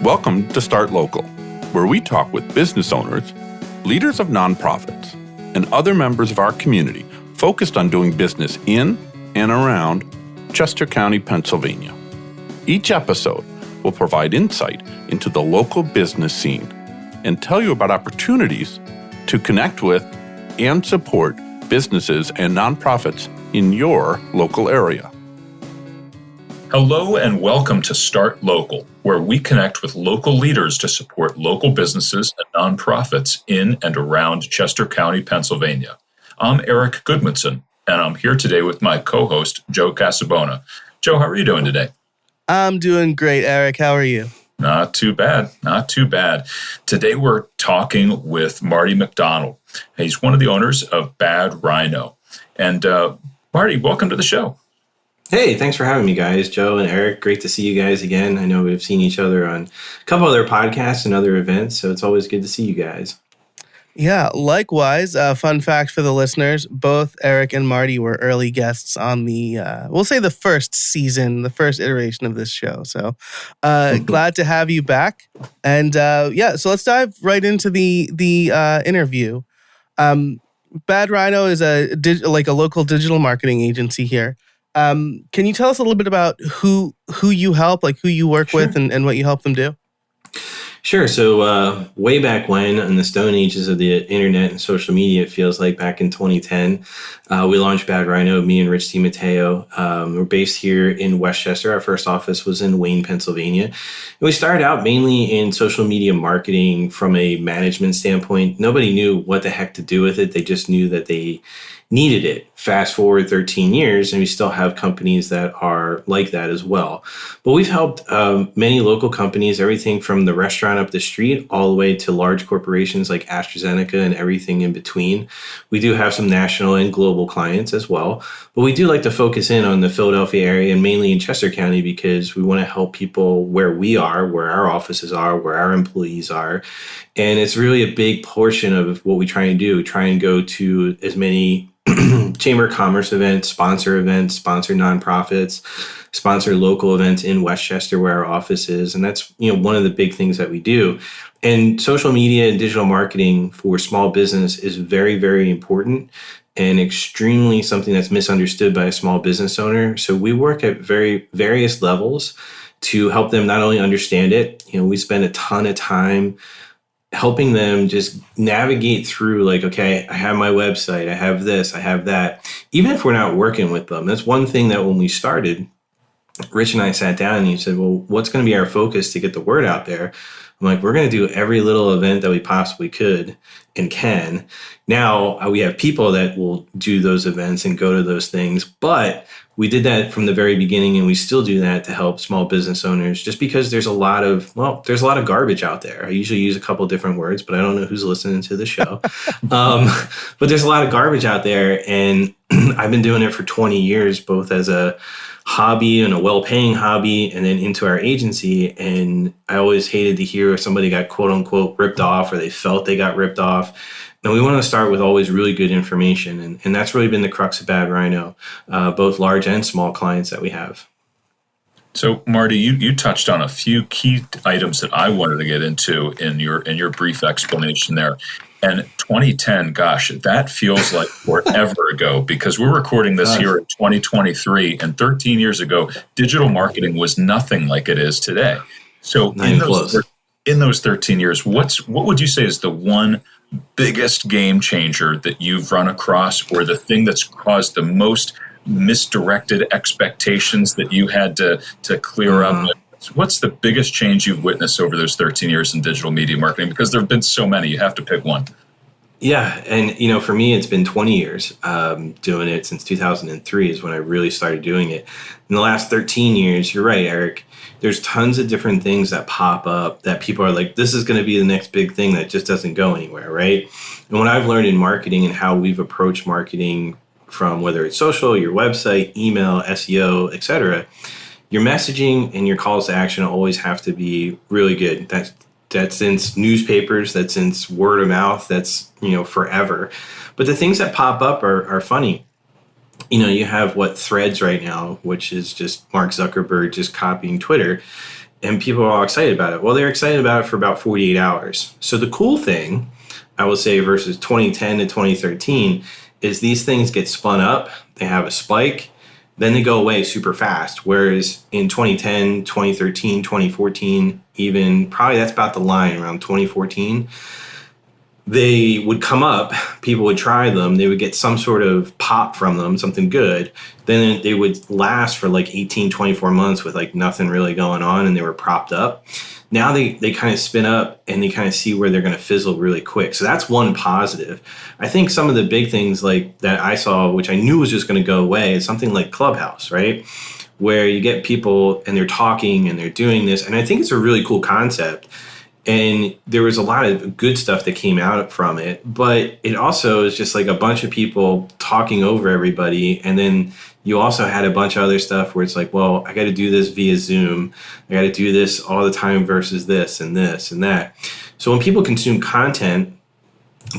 Welcome to Start Local, where we talk with business owners, leaders of nonprofits, and other members of our community focused on doing business in and around Chester County, Pennsylvania. Each episode will provide insight into the local business scene and tell you about opportunities to connect with and support businesses and nonprofits in your local area. Hello and welcome to Start Local, where we connect with local leaders to support local businesses and nonprofits in and around Chester County, Pennsylvania. I'm Eric Goodmanson, and I'm here today with my co-host, Joe Casabona. Joe, how are you doing today? I'm doing great, Eric. How are you? Not too bad. Today we're talking with Marty McDonald. He's one of the owners of Bad Rhino. And Marty, welcome to the show. Hey, thanks for having me, guys. Joe and Eric, great to see you guys again. I know we've seen each other on a couple other podcasts and other events, so it's always good to see you guys. Yeah, likewise. Fun fact for the listeners, both Eric and Marty were early guests on the, we'll say the first season, the first iteration of this show. So glad to have you back. And so let's dive right into the interview. Bad Rhino is a local digital marketing agency here. Can you tell us a little bit about who you help, like who you work with and what you help them do? Sure. So way back when, in the stone ages of the internet and social media, it feels like back in 2010, we launched Bad Rhino, me and Rich DiMatteo. We're based here in Westchester. Our first office was in Wayne, Pennsylvania. And we started out mainly in social media marketing from a management standpoint. Nobody knew what the heck to do with it. They just knew that they needed it. Fast forward 13 years, and we still have companies that are like that as well. But we've helped many local companies, everything from the restaurant up the street all the way to large corporations like AstraZeneca and everything in between. We do have some national and global clients as well. But we do like to focus in on the Philadelphia area and mainly in Chester County because we want to help people where we are, where our offices are, where our employees are. And it's really a big portion of what we try and do. We try and go to as many Chamber of Commerce events, sponsor nonprofits, sponsor local events in Westchester where our office is. And that's, one of the big things that we do. And social media and digital marketing for small business is very, very important and extremely something that's misunderstood by a small business owner. So we work at very various levels to help them not only understand it, we spend a ton of time helping them just navigate through like, okay, I have my website, I have this, I have that. Even if we're not working with them, that's one thing that when we started, Rich and I sat down and he said, well, what's going to be our focus to get the word out there? I'm like, we're going to do every little event that we possibly could and can. Now we have people that will do those events and go to those things, but we did that from the very beginning, and we still do that to help small business owners just because there's a lot of garbage out there. I usually use a couple different words, but I don't know who's listening to the show. But there's a lot of garbage out there, and I've been doing it for 20 years, both as a hobby and a well-paying hobby, and then into our agency. And I always hated to hear if somebody got quote unquote ripped off or they felt they got ripped off. And we want to start with always really good information. And that's really been the crux of Bad Rhino, both large and small clients that we have. So, Marty, you touched on a few key items that I wanted to get into in your brief explanation there. And 2010, gosh, that feels like forever ago because we're recording this here in 2023. And 13 years ago, digital marketing was nothing like it is today. So in those 13 years, what would you say is the one biggest game changer that you've run across, or the thing that's caused the most misdirected expectations that you had to clear up? What's the biggest change you've witnessed over those 13 years in digital media marketing? Because there have been so many, you have to pick one. Yeah. And, for me, it's been 20 years doing it. Since 2003 is when I really started doing it. In the last 13 years, you're right, Eric, there's tons of different things that pop up that people are like, this is going to be the next big thing that just doesn't go anywhere, right? And what I've learned in marketing and how we've approached marketing from whether it's social, your website, email, SEO, et cetera, your messaging and your calls to action always have to be really good. That's since newspapers, that's since word of mouth, that's, forever. But the things that pop up are funny. You have Threads right now, which is just Mark Zuckerberg just copying Twitter. and people are all excited about it. Well, they're excited about it for about 48 hours. So the cool thing, I will say, versus 2010 to 2013 is these things get spun up, they have a spike, then they go away super fast. Whereas in 2010, 2013, 2014, even probably that's about the line around 2014, they would come up, people would try them, they would get some sort of pop from them, something good. Then they would last for like 18, 24 months with like nothing really going on, and they were propped up. Now they kind of spin up and they kind of see where they're going to fizzle really quick. So that's one positive. I think some of the big things like that I saw, which I knew was just going to go away, is something like Clubhouse, right? Where you get people and they're talking and they're doing this. And I think it's a really cool concept. And there was a lot of good stuff that came out from it, but it also is just like a bunch of people talking over everybody. And then you also had a bunch of other stuff where it's like, well, I got to do this via Zoom. I got to do this all the time versus this and this and that. So when people consume content,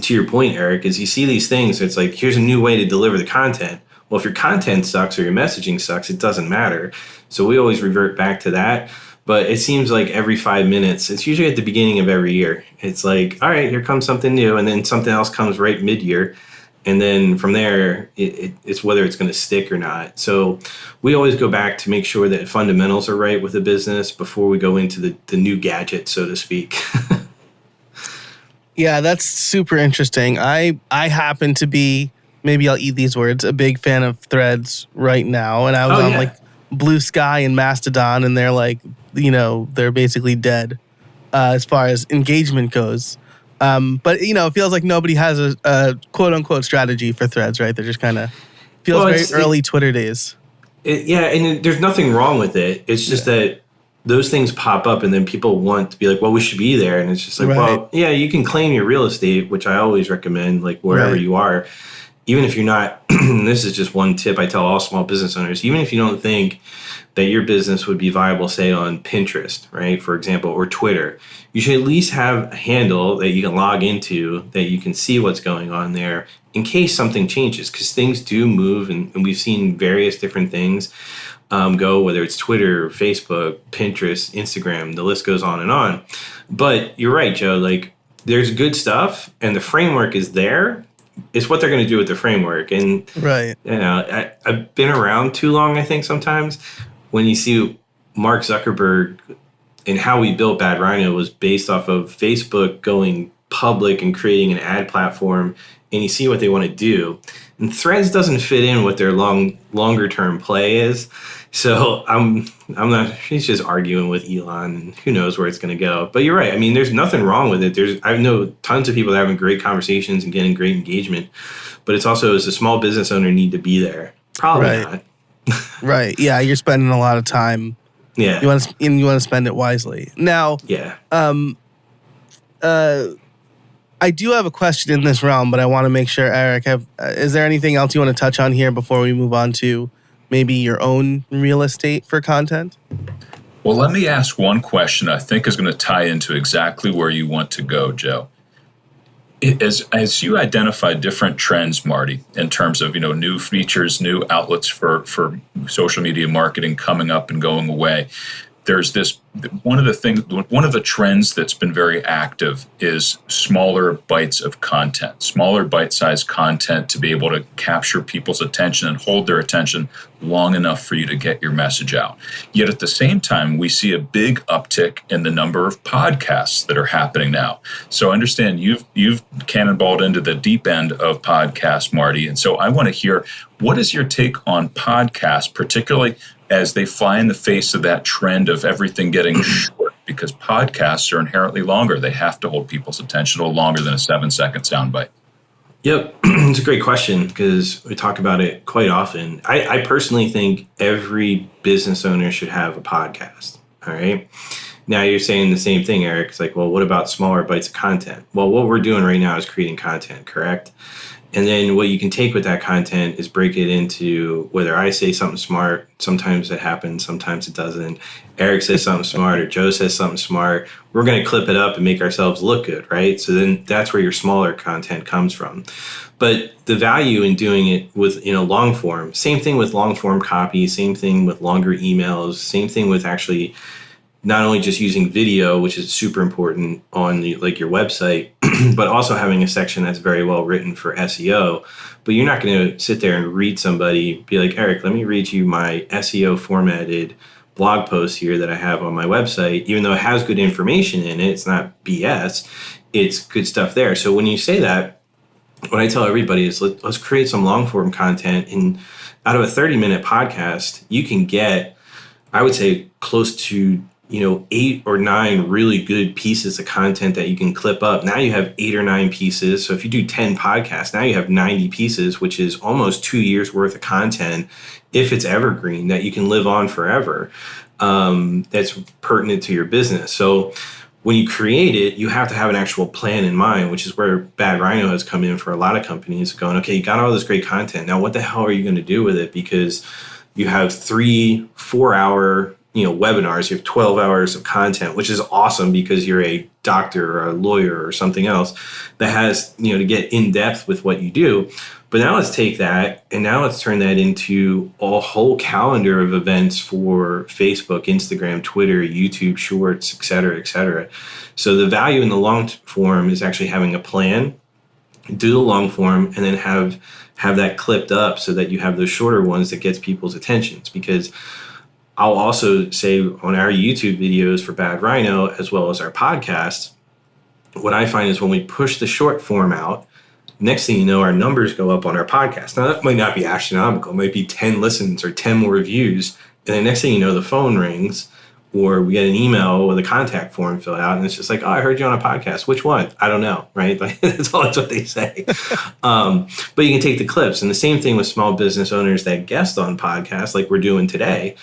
to your point, Eric, is you see these things, it's like, here's a new way to deliver the content. Well, if your content sucks or your messaging sucks, it doesn't matter. So we always revert back to that. But it seems like every 5 minutes, it's usually at the beginning of every year. It's like, all right, here comes something new. And then something else comes right mid-year. And then from there, it's whether it's going to stick or not. So we always go back to make sure that fundamentals are right with the business before we go into the new gadget, so to speak. Yeah, that's super interesting. I happen to be, maybe I'll eat these words, a big fan of Threads right now. And I was on like Blue Sky and Mastodon, and they're like, they're basically dead as far as engagement goes. But, it feels like nobody has a quote unquote strategy for Threads, right? They're just kind of feels very early Twitter days. And there's nothing wrong with it. It's just that those things pop up and then people want to be like, well, we should be there. And it's just like, well, yeah, you can claim your real estate, which I always recommend, like wherever you are. Even if you're not, this is just one tip I tell all small business owners, even if you don't think that your business would be viable, say on Pinterest, right, for example, or Twitter, you should at least have a handle that you can log into, that you can see what's going on there in case something changes, because things do move, and we've seen various different things go, whether it's Twitter, Facebook, Pinterest, Instagram, the list goes on and on. But you're right, Joe, like there's good stuff and the framework is there. It's what they're going to do with the framework. And I've been around too long, I think, sometimes when you see Mark Zuckerberg and how we built Bad Rhino was based off of Facebook going public and creating an ad platform, and you see what they want to do. And Threads doesn't fit in what their longer term play is. So I'm not, he's just arguing with Elon, and who knows where it's going to go. But you're right. I mean, there's nothing wrong with it. I know tons of people that are having great conversations and getting great engagement, but it's also, as a small business owner, need to be there. Probably not. Right. Yeah. You're spending a lot of time. Yeah. You want to spend it wisely. Now, I do have a question in this realm, but I want to make sure, Eric, is there anything else you want to touch on here before we move on to maybe your own real estate for content? Well, let me ask one question I think is going to tie into exactly where you want to go, Joe. As you identify different trends, Marty, in terms of new features, new outlets for social media marketing coming up and going away, there's this one of the trends that's been very active is smaller bites of content, smaller bite-sized content to be able to capture people's attention and hold their attention long enough for you to get your message out. Yet at the same time, we see a big uptick in the number of podcasts that are happening now. So I understand you've cannonballed into the deep end of podcasts, Marty. And so I want to hear, what is your take on podcasts, particularly as they fly in the face of that trend of everything getting short, because podcasts are inherently longer. They have to hold people's attention a little longer than a 7-second soundbite. Yep. It's a great question because we talk about it quite often. I personally think every business owner should have a podcast. All right. Now you're saying the same thing, Eric. It's like, well, what about smaller bites of content? Well, what we're doing right now is creating content, correct? And then what you can take with that content is break it into whether I say something smart, sometimes it happens, sometimes it doesn't. Eric says something smart or Joe says something smart. We're going to clip it up and make ourselves look good, right? So then that's where your smaller content comes from. But the value in doing it with long form, same thing with long form copy, same thing with longer emails, same thing with actually not only just using video, which is super important on your website, but also having a section that's very well written for SEO. But you're not going to sit there and read somebody, be like, Eric, let me read you my SEO formatted blog post here that I have on my website. Even though it has good information in it, it's not BS. It's good stuff there. So when you say that, what I tell everybody is let's create some long form content. And out of a 30-minute podcast, you can get, I would say, close to 8 or 9 really good pieces of content that you can clip up. Now you have 8 or 9 pieces. So if you do 10 podcasts, now you have 90 pieces, which is almost 2 years worth of content, if it's evergreen, that you can live on forever. That's pertinent to your business. So when you create it, you have to have an actual plan in mind, which is where Bad Rhino has come in for a lot of companies, going, okay, you got all this great content. Now, what the hell are you going to do with it? Because you have 3-4 hour webinars, you have 12 hours of content, which is awesome because you're a doctor or a lawyer or something else that has, to get in depth with what you do. But now let's take that and now let's turn that into a whole calendar of events for Facebook, Instagram, Twitter, YouTube, Shorts, et cetera, et cetera. So the value in the long form is actually having a plan, do the long form, and then have that clipped up so that you have those shorter ones that gets people's attentions. Because I'll also say on our YouTube videos for Bad Rhino, as well as our podcast, what I find is when we push the short form out, next thing you know, our numbers go up on our podcast. Now, that might not be astronomical. It might be 10 listens or 10 more views. And then next thing you know, the phone rings or we get an email with a contact form filled out. And it's just like, oh, I heard you on a podcast. Which one? I don't know, right? Like, that's what they say. But you can take the clips. And the same thing with small business owners that guest on podcasts like we're doing today.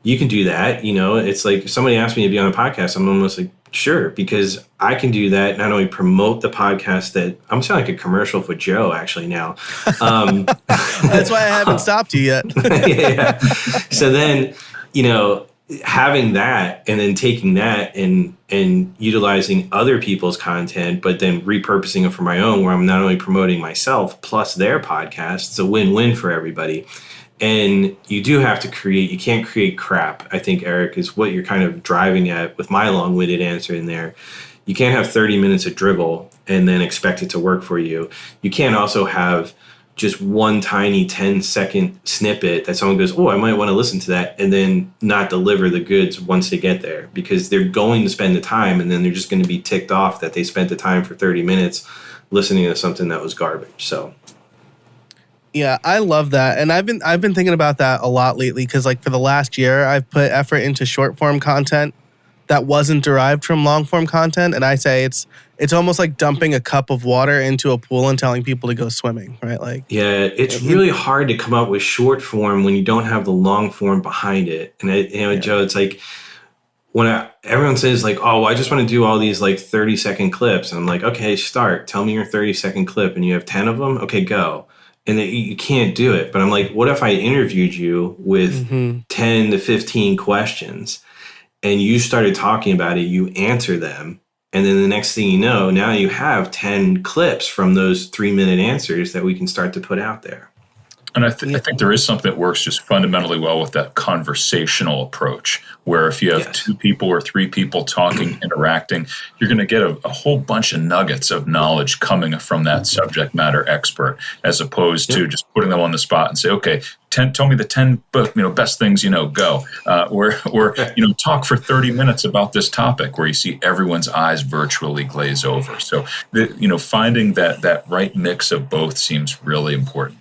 You can do that. It's like if somebody asks me to be on a podcast, I'm almost like, sure, because I can do that. Not only promote the podcast that I'm sounding like a commercial for Joe actually now. That's why I haven't stopped you yet. Yeah. So then, having that and then taking that and utilizing other people's content, but then repurposing it for my own, where I'm not only promoting myself plus their podcast. It's a win-win for everybody. And you do have to create, you can't create crap, I think, Eric, is what you're kind of driving at with my long-winded answer in there. You can't have 30 minutes of drivel and then expect it to work for you. You can't also have just one tiny 10-second snippet that someone goes, oh, I might want to listen to that, and then not deliver the goods once they get there, because they're going to spend the time and then they're just going to be ticked off that they spent the time for 30 minutes listening to something that was garbage. So yeah, I love that. And I've been thinking about that a lot lately because like for the last year, I've put effort into short form content that wasn't derived from long form content. And I say it's almost like dumping a cup of water into a pool and telling people to go swimming, right? Like, yeah, it's really hard to come up with short form when you don't have the long form behind it. And Joe, it's like when everyone says like, oh, I just want to do all these like 30-second clips. And I'm like, okay, start. Tell me your 30-second clip. And you have 10 of them. Okay, go. And you can't do it. But I'm like, what if I interviewed you with 10 to 15 questions and you started talking about it, you answer them, and then the next thing you know, now you have 10 clips from those 3-minute answers that we can start to put out there. And I think there is something that works just fundamentally well with that conversational approach, where if you have 2 people or 3 people talking, interacting, you're going to get a whole bunch of nuggets of knowledge coming from that subject matter expert, as opposed to just putting them on the spot and say, okay, tell me the 10 best things go. Or talk for 30 minutes about this topic, where you see everyone's eyes virtually glaze over. So finding that right mix of both seems really important.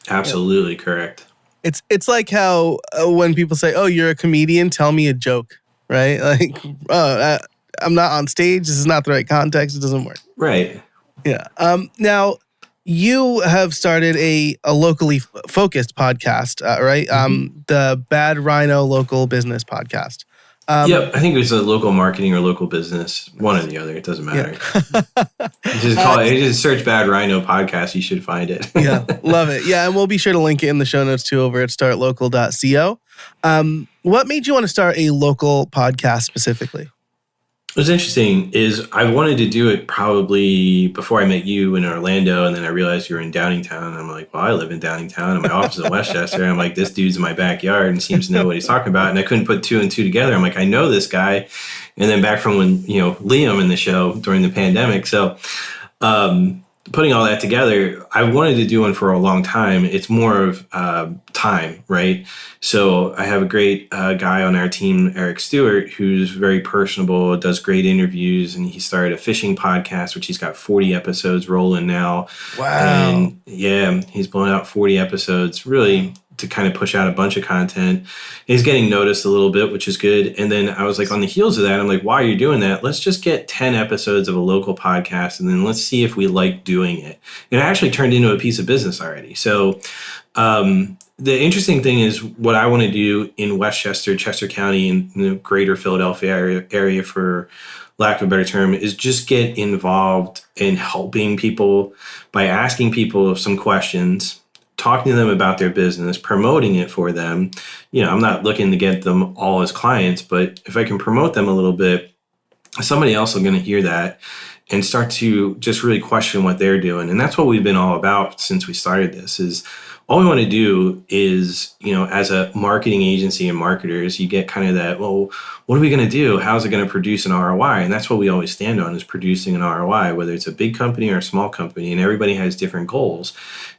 Absolutely correct. It's like how when people say, "Oh, you're a comedian, tell me a joke," right? Like, I'm not on stage. This is not the right context. It doesn't work. Right. Yeah. Now, you have started a locally focused podcast, right? The Bad Rhino Local Business Podcast. Yep, I think it's a local marketing or local business, one or the other. It doesn't matter. Yeah. Just search Bad Rhino podcast. You should find it. Yeah, love it. Yeah, and we'll be sure to link it in the show notes too over at startlocal.co. What made you want to start a local podcast specifically? What's interesting is I wanted to do it probably before I met you in Orlando, and then I realized you were in Downingtown. And I'm like, well, I live in Downingtown, and my office is in Westchester. I'm like, this dude's in my backyard and seems to know what he's talking about. And I couldn't put two and two together. I'm like, I know this guy. And then back from when, Liam in the show during the pandemic. So putting all that together, I wanted to do one for a long time. It's more of time, right? So I have a great guy on our team, Eric Stewart, who's very personable, does great interviews, and he started a fishing podcast, which he's got 40 episodes rolling now. Wow. And yeah, he's blown out 40 episodes, really to kind of push out a bunch of content. He's getting noticed a little bit, which is good. And then I was like, on the heels of that, I'm like, while you're doing that, let's just get 10 episodes of a local podcast, and then let's see if we like doing it. It actually turned into a piece of business already. So the interesting thing is what I want to do in Westchester, Chester County, in the greater Philadelphia area, for lack of a better term, is just get involved in helping people by asking people some questions, talking to them about their business, promoting it for them. I'm not looking to get them all as clients, but if I can promote them a little bit, somebody else is going to hear that and start to just really question what they're doing. And that's what we've been all about since we started this. Is all we want to do is, as a marketing agency and marketers, you get kind of that, well, what are we going to do? How's it going to produce an ROI? And that's what we always stand on, is producing an ROI, whether it's a big company or a small company, and everybody has different goals.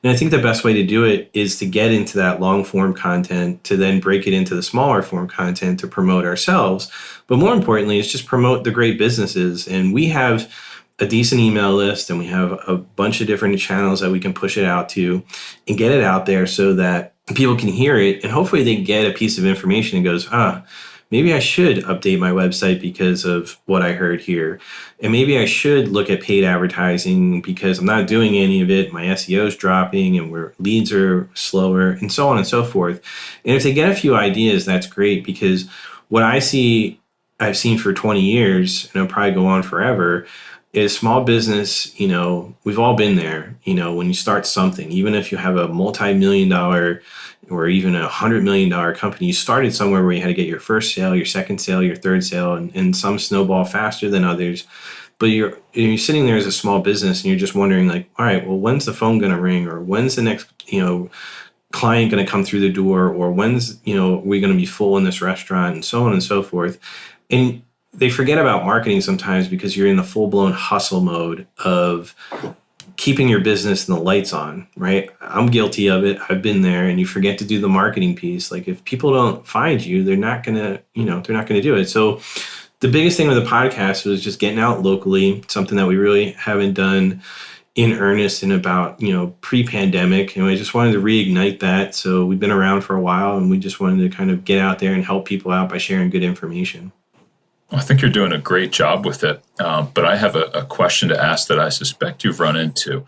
And I think the best way to do it is to get into that long form content, to then break it into the smaller form content to promote ourselves. But more importantly, it's just promote the great businesses. And we have a decent email list, and we have a bunch of different channels that we can push it out to and get it out there so that people can hear it. And hopefully they get a piece of information and goes, maybe I should update my website because of what I heard here. And maybe I should look at paid advertising because I'm not doing any of it. My SEO is dropping and where leads are slower, and so on and so forth. And if they get a few ideas, that's great, because what I've seen for 20 years, and it'll probably go on forever, is small business. We've all been there. When you start something, even if you have a multi-million-dollar or even $100 million company, you started somewhere where you had to get your first sale, your second sale, your third sale, and some snowball faster than others. But you're sitting there as a small business, and you're just wondering, like, all right, well, when's the phone going to ring, or when's the next, client going to come through the door, or when's, we going to be full in this restaurant, and so on and so forth. And they forget about marketing sometimes because you're in the full-blown hustle mode of keeping your business and the lights on, right? I'm guilty of it. I've been there, and you forget to do the marketing piece. Like, if people don't find you, they're not going to do it. So the biggest thing with the podcast was just getting out locally, something that we really haven't done in earnest in about, pre-pandemic. And I just wanted to reignite that. So we've been around for a while, and we just wanted to kind of get out there and help people out by sharing good information. I think you're doing a great job with it. But I have a question to ask that I suspect you've run into.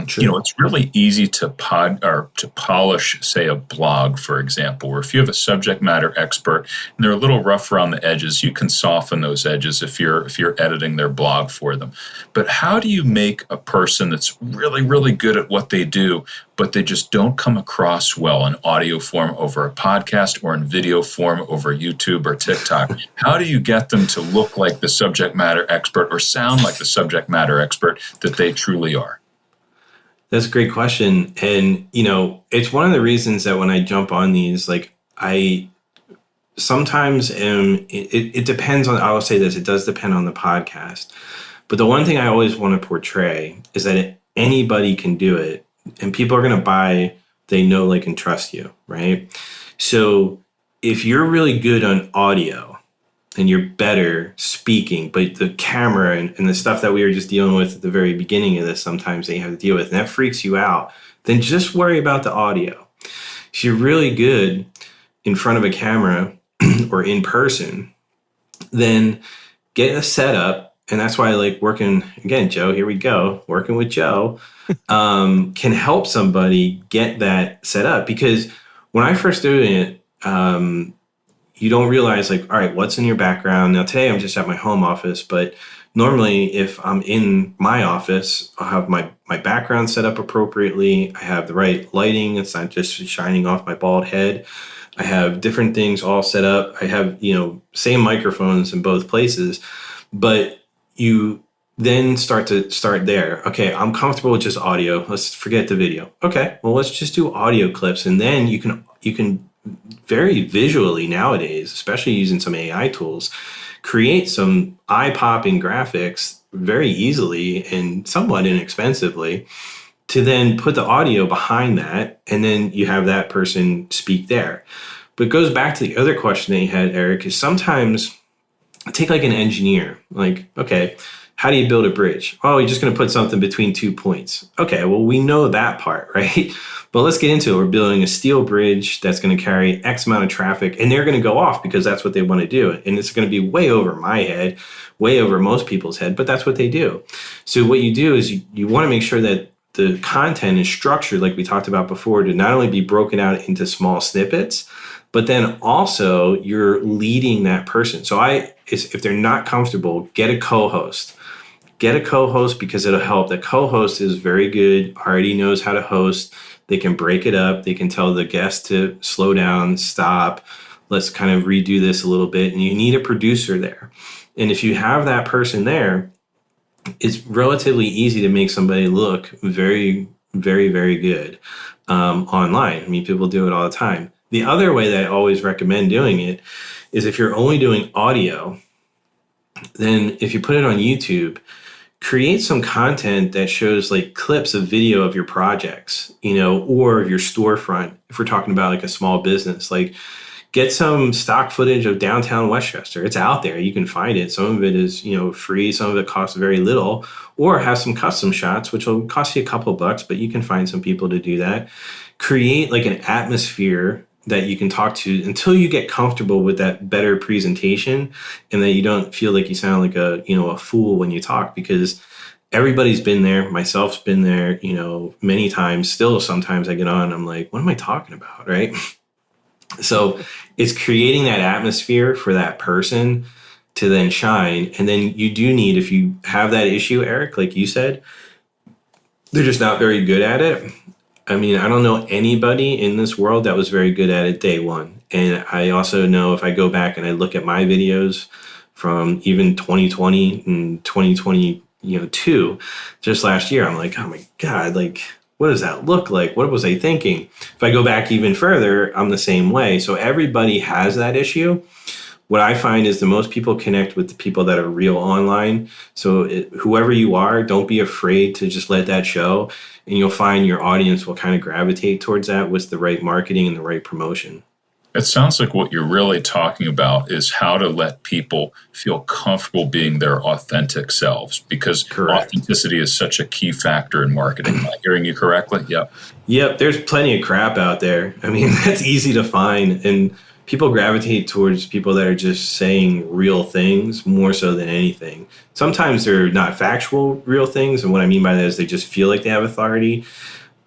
Sure. It's really easy to polish, say, a blog, for example, where if you have a subject matter expert and they're a little rough around the edges, you can soften those edges if you're editing their blog for them. But how do you make a person that's really, really good at what they do, but they just don't come across well in audio form over a podcast or in video form over YouTube or TikTok? How do you get them to look like the subject matter expert or sound like the subject matter expert that they truly are? That's a great question. And, it's one of the reasons that when I jump on these, like, I sometimes it depends on, I'll say this, it does depend on the podcast. But the one thing I always want to portray is that anybody can do it, and people are going to buy, they know, like, and trust you, right? So if you're really good on audio and you're better speaking, but the camera and the stuff that we were just dealing with at the very beginning of this, sometimes they have to deal with, and that freaks you out, then just worry about the audio. If you're really good in front of a camera or in person, then get a setup. And that's why I like working, again, Joe, here we go, working with Joe, can help somebody get that set up. Because when I first doing it, you don't realize, like, all right, what's in your background? Now, today I'm just at my home office, but normally if I'm in my office, I'll have my background set up appropriately. I have the right lighting. It's not just shining off my bald head. I have different things all set up. I have, same microphones in both places. But you then start there. Okay, I'm comfortable with just audio. Let's forget the video. Okay, well, let's just do audio clips. And then you can very visually nowadays, especially using some AI tools, create some eye-popping graphics very easily and somewhat inexpensively to then put the audio behind that, and then you have that person speak there. But it goes back to the other question that you had, Eric, is sometimes take like an engineer, like, okay, how do you build a bridge? Oh, you're just going to put something between 2 points. Okay, well, we know that part, right? But let's get into it. We're building a steel bridge that's going to carry X amount of traffic, and they're going to go off because that's what they want to do. And it's going to be way over my head, way over most people's head, but that's what they do. So what you do is you want to make sure that the content is structured, like we talked about before, to not only be broken out into small snippets, but then also you're leading that person. So if they're not comfortable, get a co-host. Get a co-host because it'll help. The co-host is very good, already knows how to host. They can break it up. They can tell the guest to slow down, stop. Let's kind of redo this a little bit. And you need a producer there. And if you have that person there, it's relatively easy to make somebody look very, very, very good online. I mean, people do it all the time. The other way that I always recommend doing it is if you're only doing audio, then if you put it on YouTube, create some content that shows like clips of video of your projects, or your storefront. If we're talking about like a small business, like get some stock footage of downtown Westchester. It's out there. You can find it. Some of it is, free. Some of it costs very little, or have some custom shots, which will cost you a couple of bucks, but you can find some people to do that. Create like an atmosphere that you can talk to until you get comfortable with that better presentation, and that you don't feel like you sound like a fool when you talk, because everybody's been there. Myself's been there, many times. Still, sometimes I get on, I'm like, what am I talking about? Right. So it's creating that atmosphere for that person to then shine. And then you do need, if you have that issue, Eric, like you said, they're just not very good at it. I mean, I don't know anybody in this world that was very good at it day one. And I also know if I go back and I look at my videos from even 2020 and 2022, just last year, I'm like, oh my God, like, what does that look like? What was I thinking? If I go back even further, I'm the same way. So everybody has that issue. What I find is the most people connect with the people that are real online. So whoever you are, don't be afraid to just let that show. And you'll find your audience will kind of gravitate towards that with the right marketing and the right promotion. It sounds like what you're really talking about is how to let people feel comfortable being their authentic selves, because Correct. Authenticity is such a key factor in marketing. Am I hearing you correctly? Yep. There's plenty of crap out there. I mean, that's easy to find. And people gravitate towards people that are just saying real things more so than anything. Sometimes they're not factual real things. And what I mean by that is they just feel like they have authority.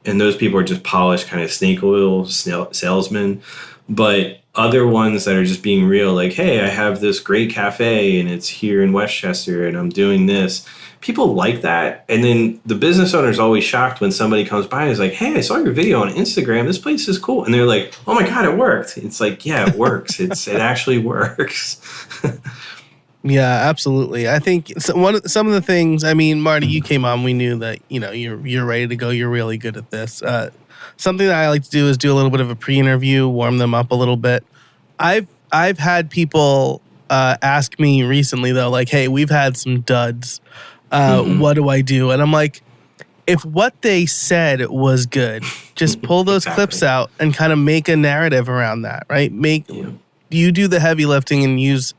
And those people are just polished kind of snake oil salesmen. But other ones that are just being real, like, hey, I have this great cafe and it's here in Westchester and I'm doing this. People like that. And then the business owner is always shocked when somebody comes by and is like, hey, I saw your video on Instagram. This place is cool. And they're like, oh my God, it worked. It's like, yeah, it works. It actually works. Yeah, absolutely. I think some of the things, I mean, Marty, you came on, we knew that, you're ready to go. You're really good at this. Something that I like to do is do a little bit of a pre-interview, warm them up a little bit. I've had people ask me recently, though, like, hey, we've had some duds. What do I do? And I'm like, if what they said was good, just pull those clips out and kind of make a narrative around that, right? You do the heavy lifting and use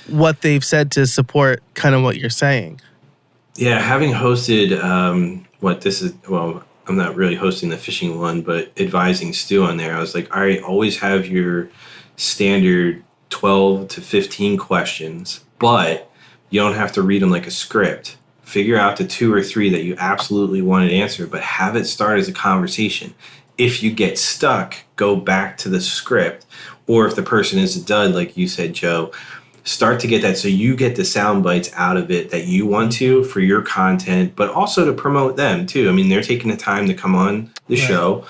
what they've said to support kind of what you're saying. Yeah, having hosted I'm not really hosting the fishing one, but advising Stu on there, I was like, all right, always have your standard 12 to 15 questions, but you don't have to read them like a script. Figure out the 2 or 3 that you absolutely want to answer, but have it start as a conversation. If you get stuck, go back to the script. Or if the person is a dud, like you said, Joe, start to get that so you get the sound bites out of it that you want to for your content, but also to promote them too. I mean, they're taking the time to come on the show.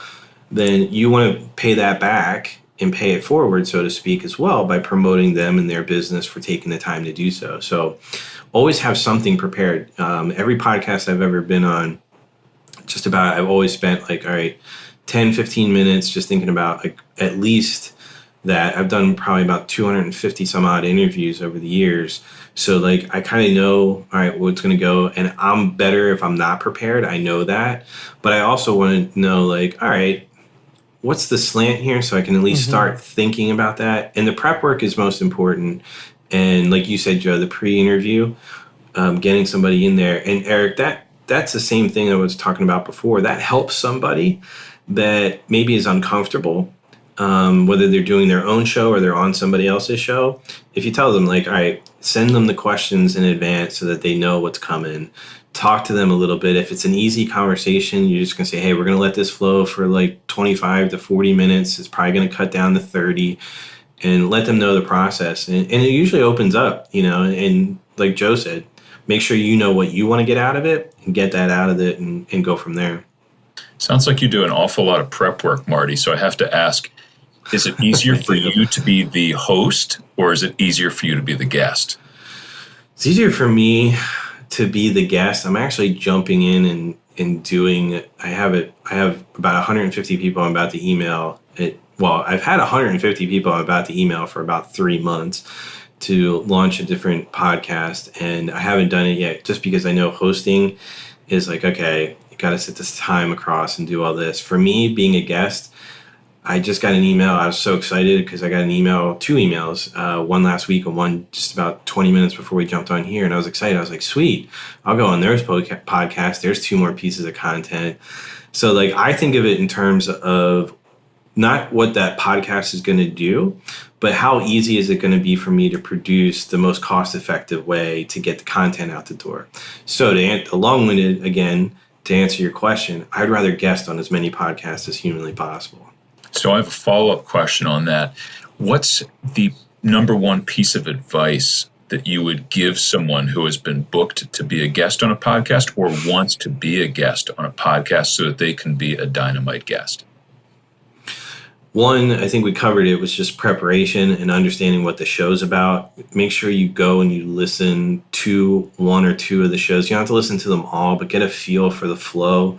Then you want to pay that back and pay it forward, so to speak, as well, by promoting them and their business for taking the time to do so. So always have something prepared. Every podcast I've ever been on, just about, I've always spent like, all right, 10, 15 minutes just thinking about like at least that. I've done probably about 250 some odd interviews over the years. So like I kind of know, all right, what's going to go, and I'm better if I'm not prepared. I know that. But I also want to know like, all right, what's the slant here, so I can at least start thinking about that. And the prep work is most important. And like you said, Joe, the pre-interview, getting somebody in there. And Eric, that's the same thing I was talking about before. That helps somebody that maybe is uncomfortable, whether they're doing their own show or they're on somebody else's show. If you tell them like, all right, send them the questions in advance so that they know what's coming. Talk to them a little bit. If it's an easy conversation, you're just going to say, hey, we're going to let this flow for like 25 to 40 minutes. It's probably going to cut down to 30, and let them know the process. And it usually opens up, and like Joe said, make sure you know what you want to get out of it and get that out of it and go from there. Sounds like you do an awful lot of prep work, Marty. So I have to ask, is it easier for you to be the host, or is it easier for you to be the guest? It's easier for me to be the guest. I'm actually jumping in and doing, I have about 150 people I'm about to email. I've had 150 people I'm about to email for about 3 months to launch a different podcast, and I haven't done it yet just because I know hosting is like, okay, you got to set this time across and do all this. For me, being a guest, I just got an email. I was so excited because I got two emails, one last week and one just about 20 minutes before we jumped on here. And I was excited. I was like, sweet, I'll go on their podcast. There's 2 more pieces of content. So like, I think of it in terms of not what that podcast is going to do, but how easy is it going to be for me to produce the most cost-effective way to get the content out the door. So to long-winded, again, to answer your question, I'd rather guest on as many podcasts as humanly possible. So I have a follow-up question on that. What's the number one piece of advice that you would give someone who has been booked to be a guest on a podcast or wants to be a guest on a podcast so that they can be a dynamite guest? One, I think we covered it, was just preparation and understanding what the show's about. Make sure you go and you listen to 1 or 2 of the shows. You don't have to listen to them all, but get a feel for the flow,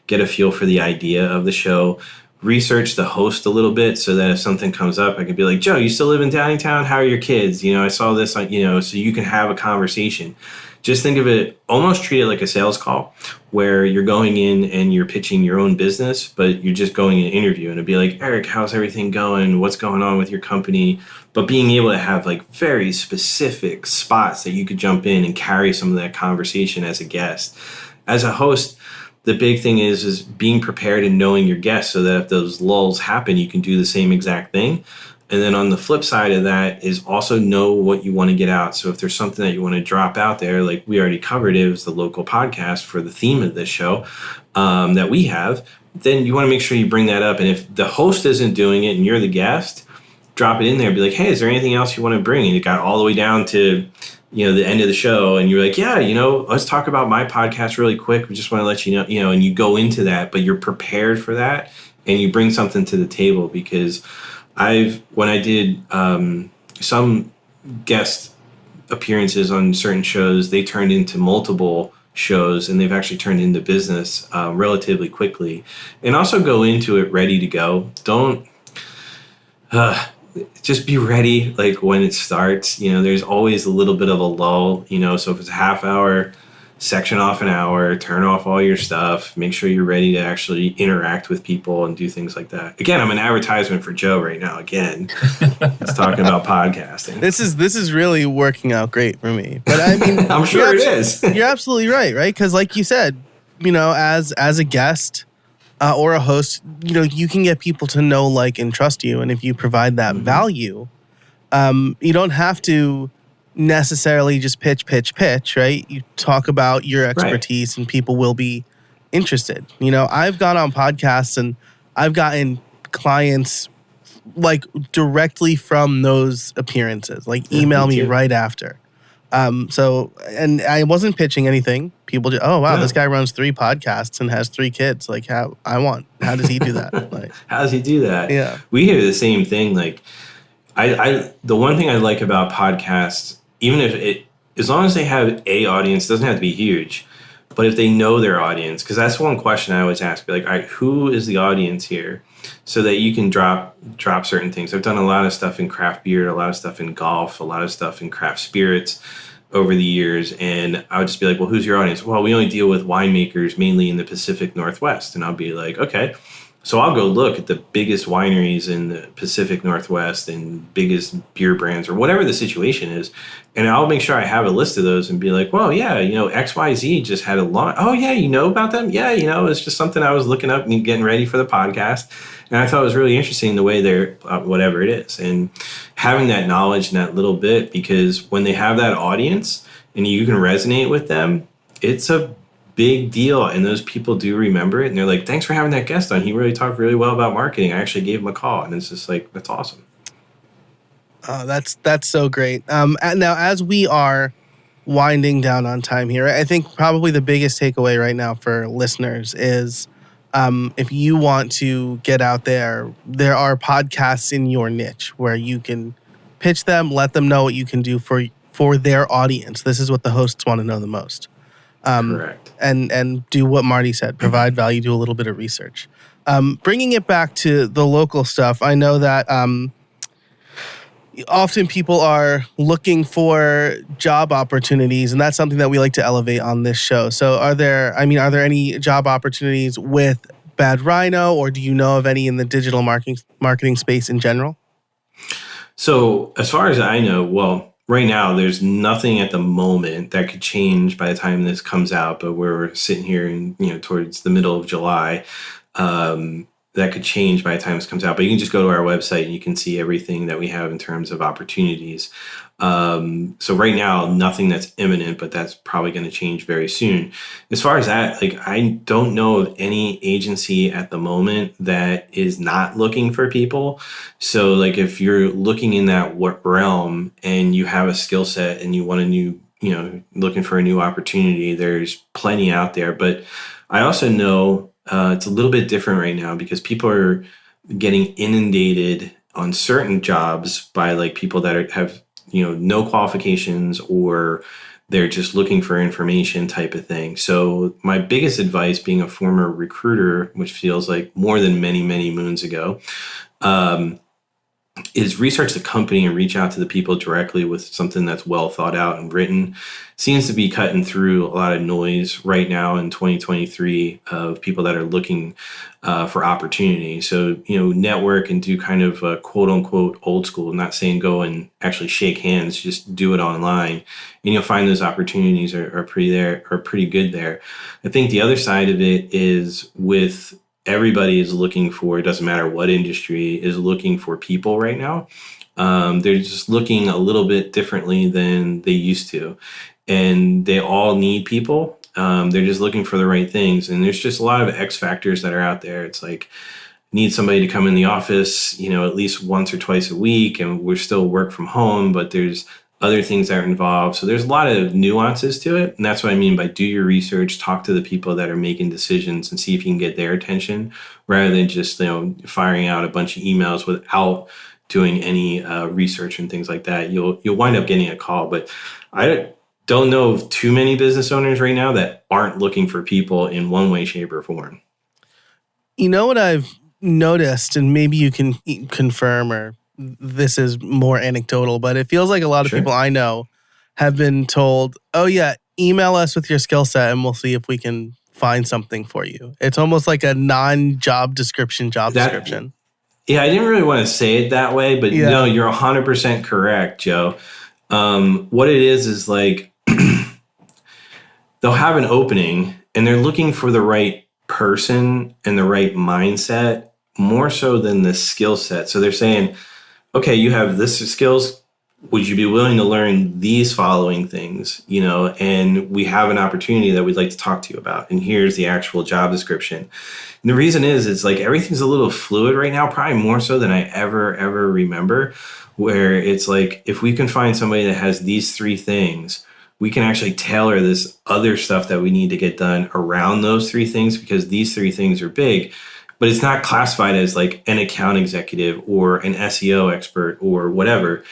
get a feel for the idea of the show. Research the host a little bit so that if something comes up, I could be like, Joe, you still live in Downtown? How are your kids? I saw this, so you can have a conversation. Just think of it, almost treat it like a sales call where you're going in and you're pitching your own business, but you're just going in an interview, and it'd be like, Eric, how's everything going? What's going on with your company? But being able to have like very specific spots that you could jump in and carry some of that conversation as a guest. As a host, the big thing is being prepared and knowing your guests so that if those lulls happen, you can do the same exact thing. And then on the flip side of that is also know what you want to get out. So if there's something that you want to drop out there, like we already covered, it was the local podcast for the theme of this show that we have, then you want to make sure you bring that up. And if the host isn't doing it and you're the guest, drop it in there. Be like, hey, is there anything else you want to bring? And it got all the way down to, the end of the show. And you're like, yeah, let's talk about my podcast really quick. We just want to let you know, and you go into that, but you're prepared for that and you bring something to the table. Because when I did some guest appearances on certain shows, they turned into multiple shows, and they've actually turned into business relatively quickly. And also go into it ready to go. Don't just be ready like when it starts. There's always a little bit of a lull, so if it's a half hour, section off an hour, turn off all your stuff, make sure you're ready to actually interact with people and do things like that. Again, I'm an advertisement for Joe right now. Again, it's talking about podcasting. This is really working out great for me. But I mean, I'm sure it is. You're absolutely right? Because like you said, as a guest or a host, you can get people to know, like, and trust you. And if you provide that value, you don't have to necessarily just pitch, right? You talk about your expertise and people will be interested. I've gone on podcasts and I've gotten clients like directly from those appearances, like email me right after. So, and I wasn't pitching anything. People just, oh wow, No. this guy runs 3 podcasts and has 3 kids. Like, how does he do that? Like, How does he do that? yeah. We hear the same thing. Like, the one thing I like about podcasts, even if as long as they have a audience, it doesn't have to be huge, but if they know their audience, because that's one question I always ask, be like, all right, who is the audience here? So that you can drop certain things. I've done a lot of stuff in craft beer, a lot of stuff in golf, a lot of stuff in craft spirits over the years. And I would just be like, well, who's your audience? Well, we only deal with winemakers mainly in the Pacific Northwest. And I'll be like, okay. So I'll go look at the biggest wineries in the Pacific Northwest and biggest beer brands or whatever the situation is. And I'll make sure I have a list of those and be like, well, yeah, XYZ just had a launch. Oh, yeah, you know about them? Yeah, it's just something I was looking up and getting ready for the podcast. And I thought it was really interesting the way they're, whatever it is. And having that knowledge and that little bit, because when they have that audience and you can resonate with them, it's a big deal, and those people do remember it, and they're like, thanks for having that guest on. He really talked really well about marketing. I actually gave him a call, and it's just like, that's awesome. That's so great. And now, as we are winding down on time here, I think probably the biggest takeaway right now for listeners is if you want to get out there are podcasts in your niche where you can pitch them, let them know what you can do for their audience. This is what the hosts want to know the most. Correct. And do what Marty said, provide value, do a little bit of research. Bringing it back to the local stuff, I know that often people are looking for job opportunities, and that's something that we like to elevate on this show. So are there any job opportunities with Bad Rhino, or do you know of any in the digital marketing space in general? So as far as I know, well, right now, there's nothing at the moment that could change by the time this comes out, but we're sitting here in, towards the middle of July. That could change by the time this comes out, but you can just go to our website and you can see everything that we have in terms of opportunities. So right now, nothing that's imminent, but that's probably going to change very soon. As far as that, I don't know of any agency at the moment that is not looking for people. So if you're looking in that realm and you have a skill set and you want a new, looking for a new opportunity, there's plenty out there. But I also know it's a little bit different right now because people are getting inundated on certain jobs by people that have no qualifications, or they're just looking for information type of thing. So my biggest advice, being a former recruiter, which feels like more than many, many moons ago, is research the company and reach out to the people directly with something that's well thought out and written. Seems to be cutting through a lot of noise right now in 2023 of people that are looking for opportunity. So, network and do kind of a quote unquote old school. I'm not saying go and actually shake hands, just do it online. And you'll find those opportunities are pretty good there. I think the other side of it is with everybody is looking for, it doesn't matter what industry, is looking for people right now. They're just looking a little bit differently than they used to. And they all need people. They're just looking for the right things. And there's just a lot of X factors that are out there. It's need somebody to come in the office, at least once or twice a week. And we're still work from home, but there's other things that are involved. So there's a lot of nuances to it. And that's what I mean by do your research, talk to the people that are making decisions and see if you can get their attention rather than just, firing out a bunch of emails without doing any research and things like that. You'll wind up getting a call. But I don't know of too many business owners right now that aren't looking for people in one way, shape, or form. You know what I've noticed, and maybe you can confirm, or this is more anecdotal, but it feels like a lot of people I know have been told, oh yeah, email us with your skill set and we'll see if we can find something for you. It's almost like a non-job description description. Yeah, I didn't really want to say it that way, but no, you're 100% correct, Joe. What it is they'll have an opening and they're looking for the right person and the right mindset more so than the skill set. So they're saying, okay, you have this skills. Would you be willing to learn these following things? And we have an opportunity that we'd like to talk to you about. And here's the actual job description. And the reason is everything's a little fluid right now, probably more so than I ever remember. where it's like, if we can find somebody that has these three things, we can actually tailor this other stuff that we need to get done around those three things, because these three things are big, but it's not classified as like an account executive or an SEO expert or whatever.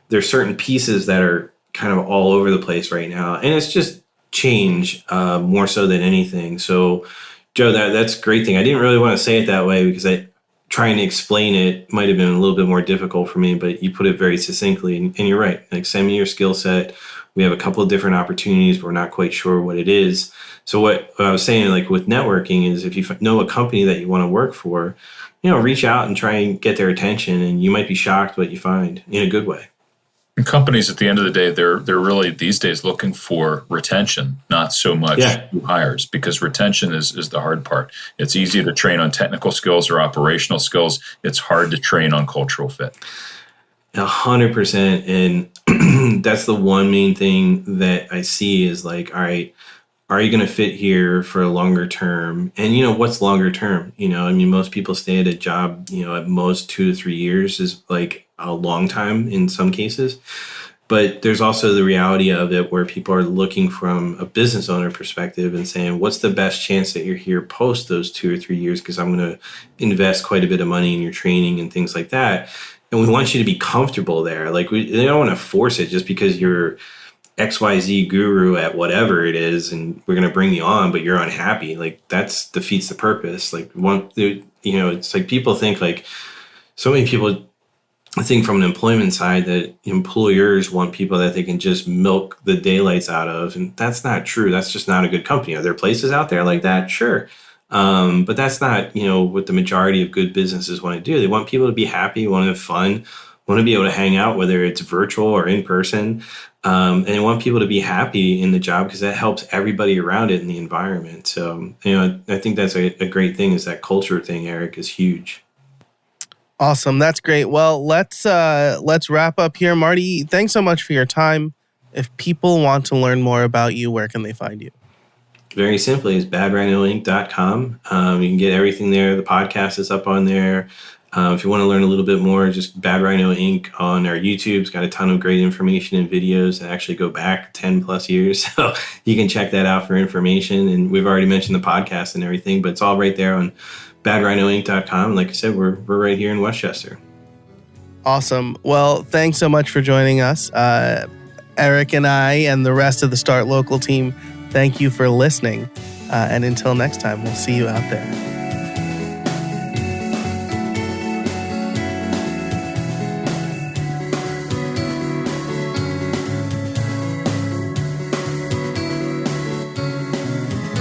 There's certain pieces that are kind of all over the place right now. And it's just change more so than anything. So Joe, that's a great thing. I didn't really want to say it that way because trying to explain it might have been a little bit more difficult for me, but you put it very succinctly, and you're right. Like, send me your skill set. We have a couple of different opportunities, but we're not quite sure what it is. So what I was saying, like with networking, is if you know a company that you want to work for, reach out and try and get their attention, and you might be shocked what you find in a good way. And companies, at the end of the day, they're really these days looking for retention, not so much new hires, because retention is the hard part. It's easy to train on technical skills or operational skills. It's hard to train on cultural fit. 100%. And that's the one main thing that I see is like, all right, are you going to fit here for a longer term? And what's longer term? Most people stay at a job, at most 2 to 3 years is like a long time in some cases. But there's also the reality of it where people are looking from a business owner perspective and saying, what's the best chance that you're here post those 2 or 3 years? Because I'm going to invest quite a bit of money in your training and things like that. And we want you to be comfortable there. Like, they don't want to force it just because you're XYZ guru at whatever it is, and we're going to bring you on, but you're unhappy. Like, that's defeats the purpose. Like, it's like people think, like, so many people think from an employment side that employers want people that they can just milk the daylights out of. And that's not true. That's just not a good company. Are there places out there like that? Sure. But that's not, what the majority of good businesses want to do. They want people to be happy, want to have fun, want to be able to hang out, whether it's virtual or in person. And they want people to be happy in the job because that helps everybody around it in the environment. So, I think that's a great thing, is that culture thing, Eric, is huge. Awesome. That's great. Well, let's wrap up here. Marty, thanks so much for your time. If people want to learn more about you, where can they find you? Very simply, it's badrhinoinc.com. You can get everything there. The podcast is up on there. If you want to learn a little bit more, just Bad Rhino Inc. on our YouTube. It's got a ton of great information and videos that actually go back 10 plus years. So you can check that out for information. And we've already mentioned the podcast and everything, but it's all right there on badrhinoinc.com. Like I said, we're right here in Westchester. Awesome. Well, thanks so much for joining us. Eric and I and the rest of the Start Local team, thank you for listening. And until next time, we'll see you out there.